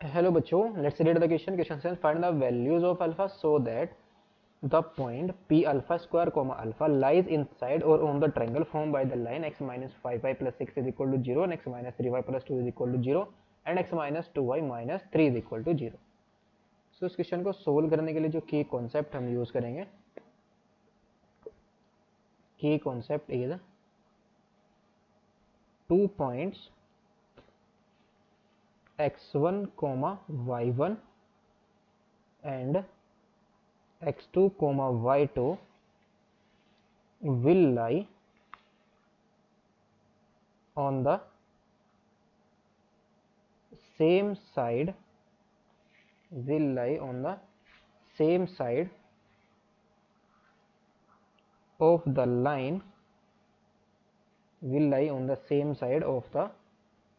Hello बच्चों, let's read the question. Question says find the values of alpha so that the point p alpha square comma alpha lies inside or on the triangle formed by the line x minus 5y plus 6 is equal to 0 and x minus 3y plus 2 is equal to 0 and x minus 2y minus 3 is equal to 0. So इस question को solve करने के लिए जो की concept हम use करेंगे, की concept is 2 points x1 comma y1 and x2 comma y2 will lie on the same side of the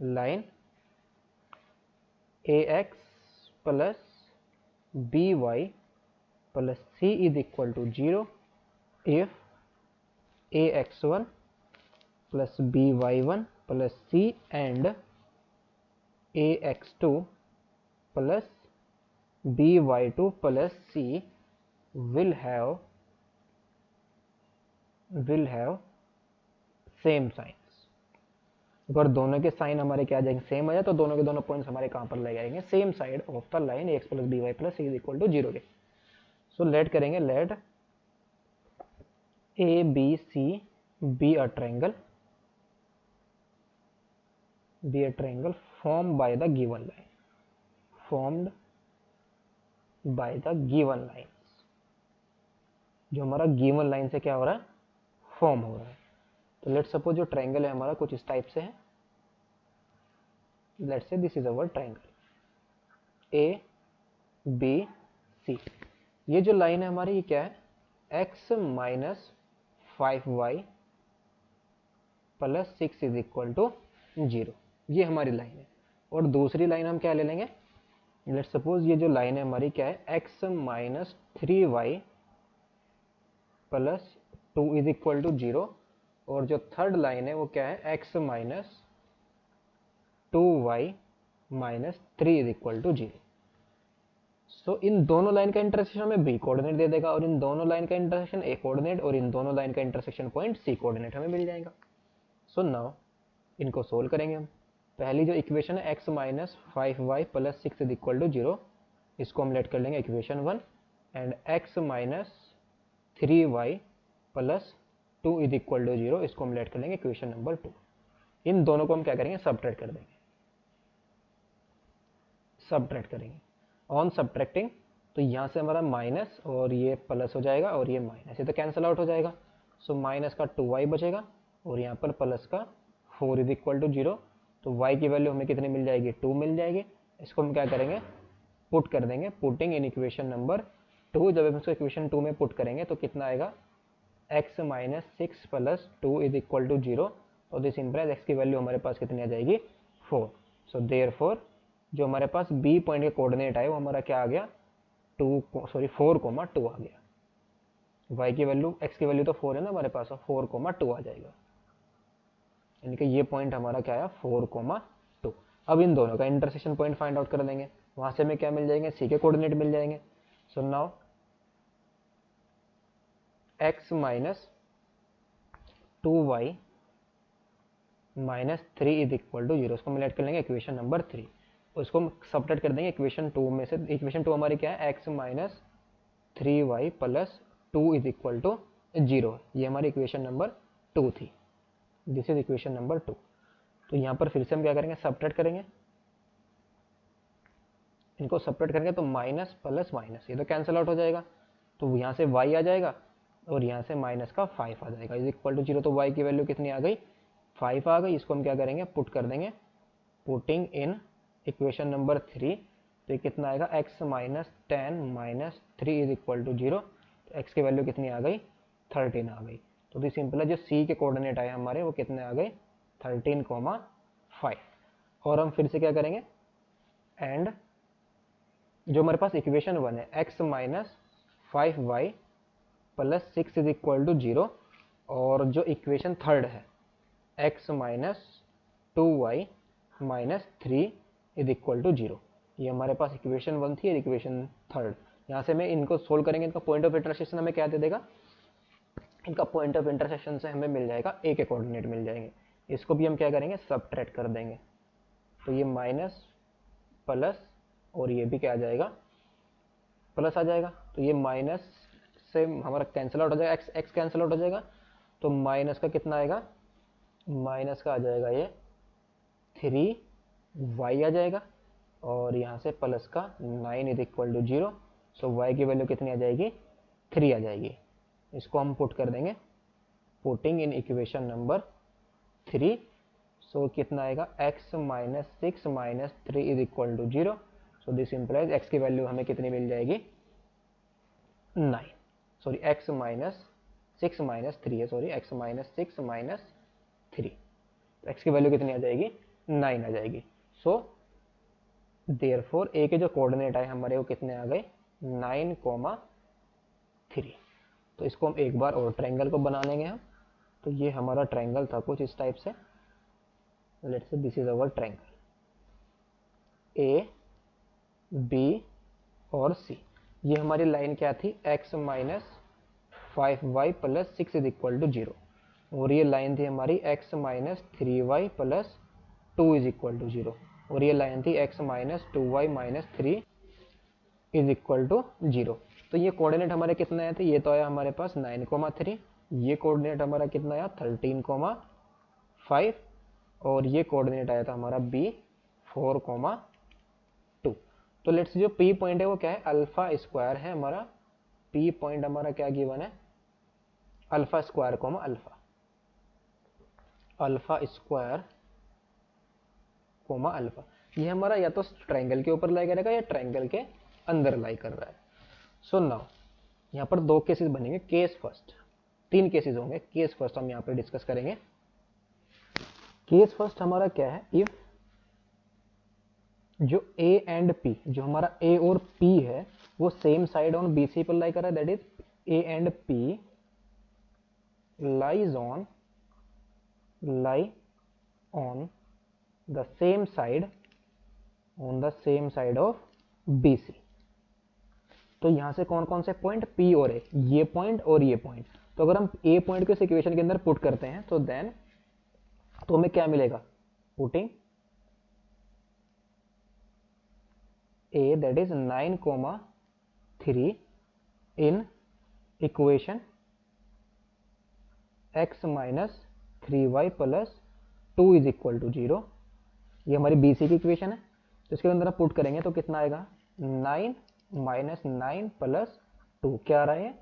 line ax plus by plus c is equal to 0 if ax1 plus by1 plus c and ax2 plus by2 plus c will have same science. अगर दोनों के sign हमारे क्या आ जाएंगे, same आ जाए, तो दोनों के दोनों पॉइंट्स हमारे कहाँ पर ले जाएंगे, same side of the line x plus b y plus c is equal to 0 के. सो लेट करेंगे, let A B C be a triangle formed by the given lines. जो हमारा गिवन लाइन से क्या हो रहा है, फॉर्म हो रहा है. तो लेट्स सपोज जो ट्रायंगल है हमारा कुछ इस टाइप से है. Let's say this is our triangle A B C. ये जो लाइन है हमारी, ये क्या है, x minus 5y plus 6 is equal to 0. ये हमारी लाइन है. और दूसरी लाइन हम क्या ले लेंगे, लेट्स सपोज ये जो लाइन है हमारी क्या है, x minus 3y plus 2 is equal to 0. और जो थर्ड लाइन है वो क्या है, x minus 2y minus 3 is equal to 0. So इन दोनों लाइन का इंटरसेक्शन हमें b कोऑर्डिनेट दे देगा, और इन दोनों लाइन का इंटरसेक्शन a कोऑर्डिनेट, और इन दोनों लाइन का इंटरसेक्शन पॉइंट c कोऑर्डिनेट हमें मिल जाएगा. सो नाउ इनको सोल्व करेंगे हम. पहली जो इक्वेशन है x minus 5y plus 6 is equal to 0, इसको हम लेट कर लेंगे equation 1. And x minus 3y plus 2 is equal to 0, इसको हम लेट कर लेंगे इक्वेशन नंबर 2. इन दोनों को हम क्या करेंगे, सब्ट्रैक्ट कर देंगे. ऑन सब्ट्रैक्टिंग, तो यहाँ से हमारा माइनस और ये प्लस हो जाएगा, और ये माइनस, ये तो कैंसिल आउट हो जाएगा. सो माइनस का 2y बचेगा, और यहाँ पर प्लस का 4 इज इक्वल टू 0. तो y की वैल्यू हमें कितनी मिल जाएगी, 2 मिल जाएगी. इसको हम क्या करेंगे, पुट कर देंगे, पुटिंग इन इक्वेशन नंबर 2. जब हम इसको इक्वेशन 2 में पुट करेंगे तो कितना आएगा, x minus 6 plus 2 is equal to 0. और दिस इंप्लाइज x की वैल्यू हमारे पास कितनी आ जाएगी, 4. सो देयरफॉर जो हमारे पास b पॉइंट के कोऑर्डिनेट आए वो हमारा क्या आ गया, 4,2 आ गया. y की वैल्यू, x की वैल्यू तो 4 है ना हमारे पास, 4,2 आ जाएगा. यानी कि ये पॉइंट हमारा क्या है, 4,2. अब इन दोनों का इंटरसेक्शन पॉइंट फाइंड आउट कर देंगे. वहां से हमें क्या मिल जाएंगे, c के कोऑर्डिनेट मिल जाएंगे. So now x minus 2y minus 3 is equal to 0, उसको हम लेट कर लेंगे इक्वेशन नंबर 3. उसको हम सब्ट्रैक्ट कर देंगे इक्वेशन 2 में से. इक्वेशन 2 हमारी क्या है, x minus 3y plus 2 is equal to 0. ये हमारी इक्वेशन नंबर 2 थी. This is equation number 2. तो यहाँ पर फिर से हम क्या करेंगे, सब्ट्रैक्ट करेंगे. इनको सब्ट्रैक्ट करेंगे तो माइनस प्लस माइनस, ये तो कैंसिल आउट हो जाएगा. तो यहाँ से y आ जाएगा, और यहाँ से माइनस का 5 आ जाएगा, इज इक्वल टू 0. तो y की वैल्यू कितनी आ गई, 5 आ गई. इसको हम क्या करेंगे, पुट कर देंगे, पुटिंग इन इक्वेशन नंबर 3. तो ये कितना आएगा, x minus 10 minus 3 is equal to 0. तो x की वैल्यू कितनी आ गई, 13 आ गई. तो दिस सिंपल है, जो c के कोऑर्डिनेट आए हमारे वो कितने आ गए, 13,5. और हम फिर से क्या करेंगे, एंड जो हमारे पास इक्वेशन 1 है, x minus 5y plus 6 is equal to 0. और जो इक्वेशन 3 है, x minus 2y minus 3 is equal to 0. ये हमारे पास इक्वेशन 1 थी और इक्वेशन 3। यहाँ से मैं इनको सोल्व करेंगे, इनका पॉइंट ऑफ इंटरसेक्शन हमें क्या दे देगा, इनका पॉइंट ऑफ इंटरसेक्शन से हमें मिल जाएगा ए के कोऑर्डिनेट मिल जाएंगे। इसको भी हम क्या करेंगे, सबट्रैक्ट कर देंगे। तो ये माइनस प्लस और ये भी क्या आ जाएगा, प्लस आ जाएगा। तो ये माइनस से हमारा कैंसिल आउट हो जाएगा, एक्स एक्स कैंसिल आउट हो जाएगा। तो माइनस का कितना आएगा, माइनस का आ जाएगा ये 3y आ जाएगा, और यहाँ से प्लस का 9 इज इक्वल टू 0। सो y की वैल्यू कितनी आ जाएगी, 3 आ जाएगी। इसको हम पुट कर देंगे, putting in equation number 3। So कितना आएगा, x minus 6 minus 3 is equal to 0। So this implies x की वैल्यू हमें कितनी मिल जाएगी, 9। सॉरी x माइनस 6 माइनस 3 है, सॉरी x माइनस 6 माइनस 3। तो x की वैल्यू कितनी आ जाएगी, 9 आ जाएगी। सो देयरफॉर a के जो कोऑर्डिनेट आए हमारे वो कितने आ गए, 9,3। तो इसको हम एक बार और ट्रायंगल को बना लेंगे हम। तो ये हमारा ट्रायंगल था कुछ इस टाइप से। Let's say this is our triangle A B और सी। ये हमारी लाइन क्या थी, x minus 5y plus 6 is equal to 0, और ये लाइन थी हमारी x minus 3y plus 2 is equal to 0, और ये लाइन थी x minus 2y minus 3 is equal to 0। तो ये कोऑर्डिनेट हमारे कितने आए थे, ये तो आया हमारे पास 9,3, ये कोऑर्डिनेट हमारा कितना आया 13,5, और ये कोऑर्डिनेट आया था हमारा b 4,2। तो लेट्स जो p पॉइंट है वो क्या है, अल्फा स्क्वायर है हमारा। p पॉइंट हमारा क्या गिवन है, alpha square comma alpha, alpha square comma alpha. ये हमारा या तो ट्रायंगल के ऊपर लाई करेगा या ट्रायंगल के अंदर लाई कर रहा है। सो नाउ यहाँ पर दो केसेस बनेंगे, केस फर्स्ट, 3 केसेस होंगे। केस फर्स्ट हम यहाँ पे डिस्कस करेंगे। केस फर्स्ट हमारा क्या है, इफ जो a एंड p, जो हमारा a और p है वो सेम साइड ऑन BC पर लाई कर रहा है, that is a and p lies on the same side of BC। तो यहां से कौन कौन से पॉइंट, P और A, ये पॉइंट और ये पॉइंट। तो अगर हम A पॉइंट को इस इक्वेशन के अंदर पुट करते हैं तो देन तो हमें क्या मिलेगा, putting A that is 9,3 in equation x minus 3y plus 2 is equal to 0। ये हमारी BC की इक्वेशन है। तो इसके अंदर आप पुट करेंगे तो कितना आएगा, 9 माइनस 9 प्लस 2 क्या आ रहा है,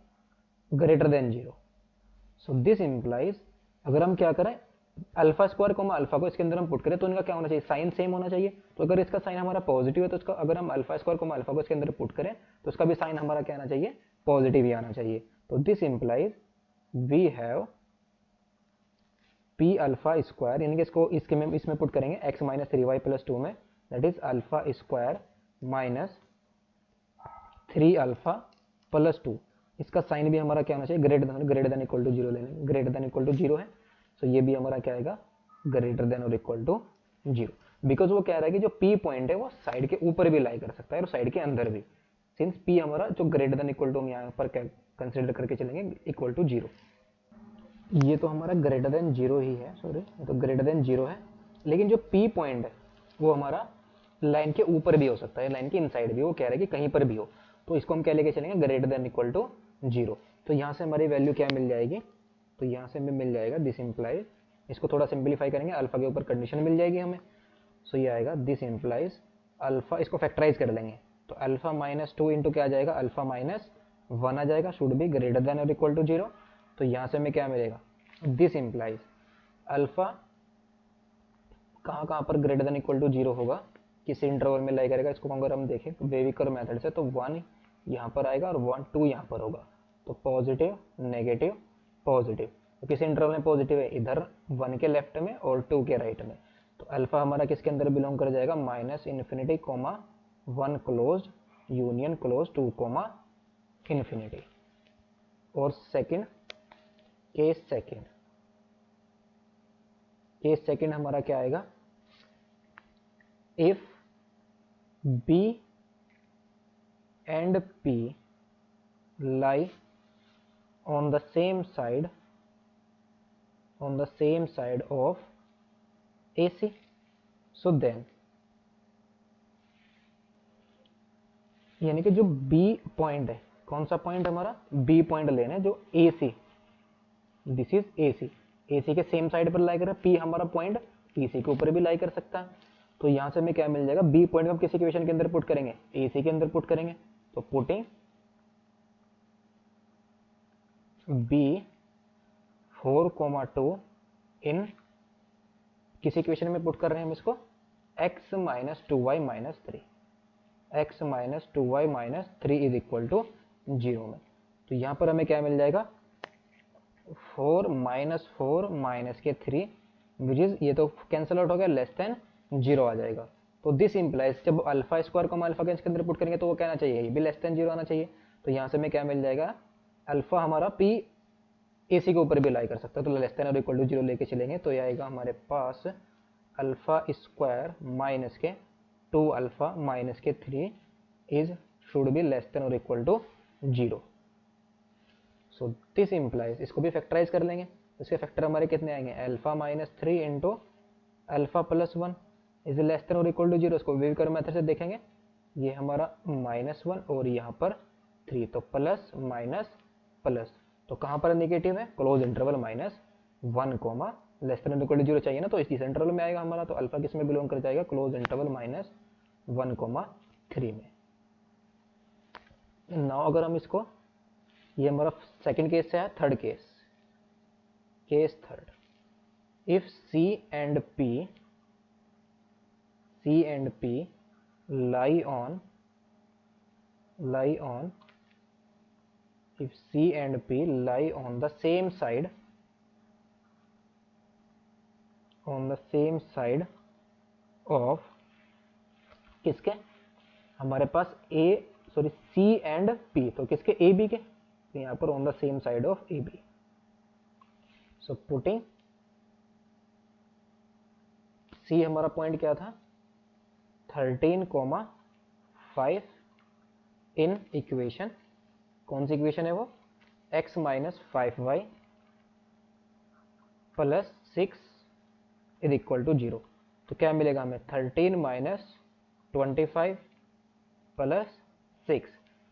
greater than 0। So this implies अगर हम क्या करें, अल्फा स्क्वायर को अल्फा को इसके अंदर हम पुट करें तो इनका क्या होना चाहिए, साइन सेम होना चाहिए। तो अगर इसका साइन हमारा पॉजिटिव है तो इसका, अगर हम अल्फा स्क्वायर को अल्फा को इसके अंदर पुट करें तो इसका भी साइन हमारा क्या आना चाहिए, पॉजिटिव ही आना चाहिए। तो this implies we have P alpha square, यानी कि इसको इसके में इसमें पुट करेंगे x माइनस 3y प्लस 2 में, that is alpha square minus 3 alpha plus 2। इसका साइन भी हमारा क्या होना चाहिए, ग्रेटर देन इक्वल टू 0 लेने, ग्रेटर देन इक्वल टू 0 है। सो ये भी हमारा क्या आएगा, ग्रेटर देन और इक्वल टू 0, बिकॉज वो कह रहा है कि जो पी पॉइंट है वो साइड के ऊपर भी लाई कर सकता है और साइड के अंदर भी, सिंस पी हमारा जो ग्रेटर देन इक्वल टू हम यहाँ पर कंसिडर करके चलेंगे इक्वल टू 0। ये तो हमारा ग्रेटर देन 0 ही है, सॉरी ये तो ग्रेटर देन 0 है, लेकिन जो पी पॉइंट है वो हमारा लाइन के ऊपर भी हो सकता है, लाइन के इनसाइड भी, वो कह रहा है कि कहीं पर भी हो। तो इसको हम क्या लेके चलेंगे, ग्रेटर देन इक्वल टू 0। तो यहाँ से हमारी वैल्यू क्या मिल जाएगी, तो यहाँ से हमें मिल जाएगा, दिस इंप्लाइज, इसको थोड़ा सिंप्लीफाई करेंगे, अल्फा के ऊपर कंडीशन मिल जाएगी हमें। सो ये आएगा, दिस इंप्लाइज अल्फा, इसको फैक्टराइज कर लेंगे तो अल्फा माइनस 2 इंटू क्या आ जाएगा, अल्फा माइनस 1 आ जाएगा, शुड बी ग्रेटर देन और इक्वल टू 0। तो यहाँ से हमें क्या मिलेगा, दिस इंप्लाइज अल्फा कहाँ पर ग्रेटर देन इक्वल टू 0 होगा, किस इंटरवल में लाई करेगा। इसको अगर हम देखें वेविकर मेथड से तो 1 यहाँ पर आएगा और 1 2 यहाँ पर होगा। तो पॉजिटिव नेगेटिव पॉजिटिव, तो किस इंटरवल में पॉजिटिव है, इधर 1 के लेफ्ट में और 2 के राइट में। तो अल्फा हमारा किसके अंदर बिलोंग कर जाएगा, minus infinity comma 1 close union close 2 comma infinity. और केस सेकंड हमारा क्या आएगा, if B and P lie on the same side of AC. So then यानी कि जो B पॉइंट है, कौन सा पॉइंट हमारा B पॉइंट लेना है, जो AC, this is AC, AC के सेम साइड पर लाई कर रहा है। P हमारा पॉइंट PC के ऊपर भी लाई कर सकता है। तो यहाँ से हमें क्या मिल जाएगा, B पॉइंट हम किसी इक्वेशन के अंदर पुट करेंगे, AC के अंदर पुट करेंगे। तो पुटिंग B 4,2 इन किसी इक्वेशन में पुट कर रहे हैं हम इसको, x minus 2y minus 3, x minus 2y minus 3 is equal to 0 में। तो यहाँ पर हमें क्या मिल जाएगा, 4 माइनस के 3 विच इज, ये तो कैंसिल आउट हो गया, लेस देन 0 आ जाएगा। तो दिस इंप्लाइज जब अल्फा स्क्वायर को हम अल्फा के इसके अंदर पुट करेंगे तो वो कहना चाहिए ये भी लेस देन 0 आना चाहिए। तो यहाँ से हमें क्या मिल जाएगा, अल्फा हमारा P AC के ऊपर भी लाई कर सकता है, तो लेस देन और इक्वल टू 0 लेके चलेंगे तो ये आएगा हमारे पास अल्फा स्क्वायर माइनस के 2 अल्फा माइनस के 3 is should be less than और equal to 0। So this implies, इसको भी फैक्टराइज कर लेंगे, इसके फैक्टर हमारे कितने आएंगे, alpha minus 3 into alpha plus 1 is less than और इक्वल टू 0। इसको वेविकर मेथड से देखेंगे, ये हमारा -1 और यहाँ पर 3, तो प्लस माइनस प्लस, तो कहाँ पर नेगेटिव है, close interval -1 comma less than equal to 0 चाहिए ना, तो इस इंटरवल में आएगा हमारा। तो अल्फा किस में बिलोंग कर जाएगा, क्लोज इंटरवल -1,3 में। नाउ अगर हम इसको, ये हमारा सेकंड केस से है, third case third, if C and P lie on if C and P lie on the same side of किसके, हमारे पास C and P, तो किसके, AB के, तो यहाँ पर on the same side of AB। So putting C हमारा point क्या था, 13,5 इन इक्वेशन, कौन सी इक्वेशन है वो, x minus 5y plus 6 is equal to 0। तो क्या मिलेगा हमें, 13 माइनस 25 प्लस 6,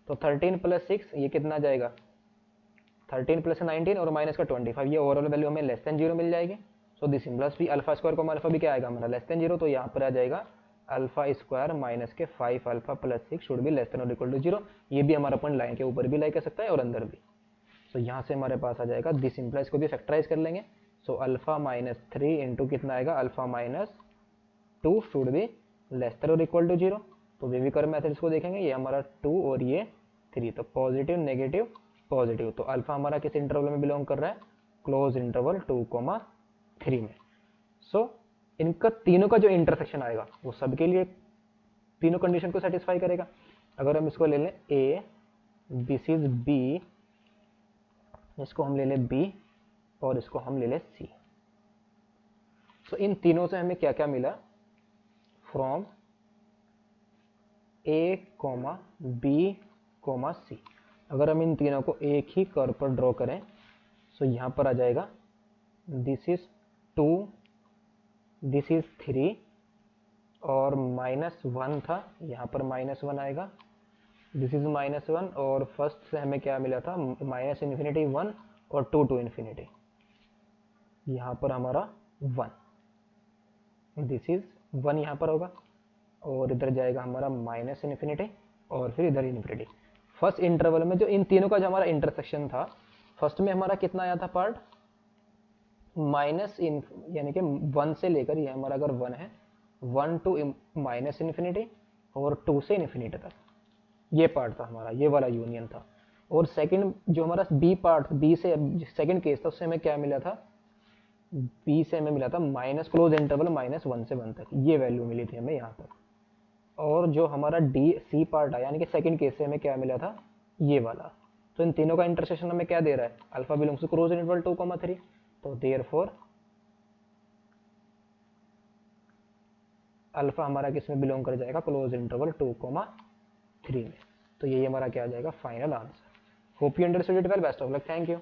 तो 13 प्लस 6 ये कितना जाएगा, 13 प्लस 19 और माइनस का 25, ये ओवरऑल वैल्यू हमें लेस देन 0 मिल जाएगी। सो दिस प्लस भी अल्फा स्क्वायर को अल्फा भी क्या आएगा हमारा, लेस देन 0, तो यहाँ पर आ जाएगा अल्फा स्क्वायर माइनस के 5 अल्फा प्लस 6 शुड भी लेस देन और इक्वल टू 0। ये भी हमारा पॉइंट लाइन के ऊपर भी लाई कर सकता है और अंदर भी। तो यहाँ से हमारे पास आ जाएगा, दिस इंप्लाइज को भी फैक्टराइज कर लेंगे। सो अल्फा माइनस 3 इंटू कितना आएगा, अल्फा माइनस 2 शुड भी लेस देन और इक्वल टू 0। तो वेविकर मेथड इसको देखेंगे, ये हमारा 2 और ये 3, तो पॉजिटिव नेगेटिव पॉजिटिव, तो अल्फा हमारा किस इंटरवल में बिलोंग कर रहा है, क्लोज इंटरवल 2,3 में। सो इनका तीनों का जो इंटरसेक्शन आएगा वो सबके लिए तीनों कंडीशन को सेटिस्फाई करेगा। अगर हम इसको ले लें A, दिस इज B, इसको हम ले लें B और इसको हम ले लें C। सो इन तीनों से हमें क्या क्या मिला, फ्रॉम A, B, C। अगर हम इन तीनों को एक ही कर्व पर ड्रॉ करें, सो यहाँ पर आ जाएगा दिस इज 2, दिस इज 3 और -1 था, यहाँ पर -1 आएगा, दिस इज -1 और फर्स्ट से हमें क्या मिला था, -∞ 1 और 2 to ∞, यहाँ पर हमारा 1, दिस इज 1 यहाँ पर होगा और इधर जाएगा हमारा -∞ और फिर इधर ∞। फर्स्ट इंटरवल में जो इन तीनों का जो हमारा इंटरसेक्शन था, फर्स्ट में हमारा कितना आया था पार्ट, यानी कि 1 से लेकर, ये हमारा अगर 1 है, 1 to -∞ और 2 से ∞ तक, ये पार्ट था हमारा, ये वाला यूनियन था। और सेकंड जो हमारा बी पार्ट, बी से सेकंड केस था, उससे हमें क्या मिला था, बी से हमें मिला था माइनस क्लोज इंटरवल -1 से 1 तक, ये वैल्यू मिली थी हमें यहाँ तक। और जो हमारा डी सी पार्ट आया, यानी कि सेकंड केस से हमें क्या मिला था, ये वाला। तो इन तीनों का इंटरसेक्शन हमें क्या दे रहा है, alpha belongs to close interval 2,3, तो देयरफॉर अल्फा हमारा किस में बिलोंग कर जाएगा, क्लोज इंटरवल 2,3 में। तो यही हमारा क्या आ जाएगा final answer. Hope you understood it well, best of luck, thank you.